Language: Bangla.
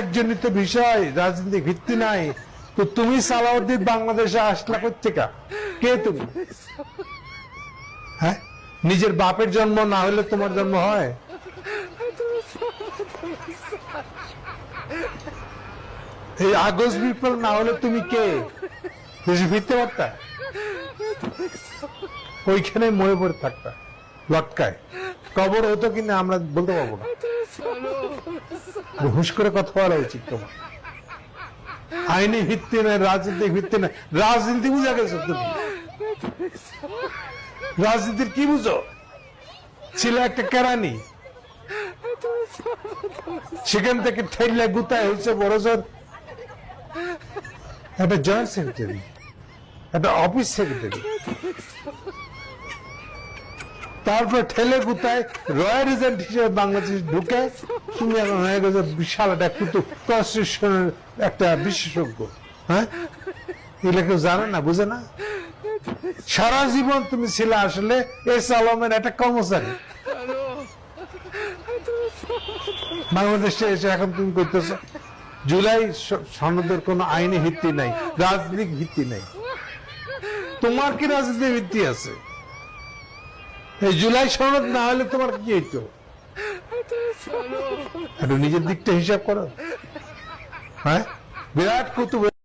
একজনিত বিষয়, রাজনীতি ভিত্তি নাই। তো তুমি সালাউদ্দিন বাংলাদেশে আসলা কোথেকে? কে তুমি? হ্যাঁ, নিজের বাপের জন্ম না হলে তোমার জন্ম হয়? এই আগস্ট বিপ্লব না হলে তুমি কে? দেশে ফিরতে পারতা? ওইখানে মরে পড়ে থাকতা লটকায়। কবর হতো কিনা আমরা বলতে পারবো না। হুশ করে কথা বলা উচিত তোমার। আইনি ভিত্তি নাই, রাজনীতিক ভিত্তি নাই। রাজনীতি বুঝা গেছো তুমি? রাজনীতির কি বুঝো? ছিল একটা কেরানি, সেখান থেকে ঠেললে গুতায় হচ্ছে বড় জোর একটা জয়েন্ট সেক্রেটারি, একটা অফিস সেক্রেটারি, তারপর ঠেলে গুতায় রয়্যাল এজেন্ট হিসেবে বাংলাদেশ ঢুকে তুমি এখন হয়ে গেছে বিশাল একটা কুতুব, কনস্টিটিউশনের একটা বিশেষজ্ঞ। হ্যাঁ, এগুলো কেউ জানে না, বুঝে না। সারা জীবন তুমি ছিলে আসলে এস আলমের একটা কর্মচারী। বাংলাদেশে এসে এখন তুমি করতেছো জুলাই সনদের কোন আইনি ভিত্তি নাই, রাজনৈতিক ভিত্তি নাই। তোমার কি রাজনৈতিক ভিত্তি আছে? এই জুলাই সনদ না হলে তোমার কি হইতো? একটু নিজের দিকটা হিসাব করো। হ্যাঁ, বিরাট কুতুব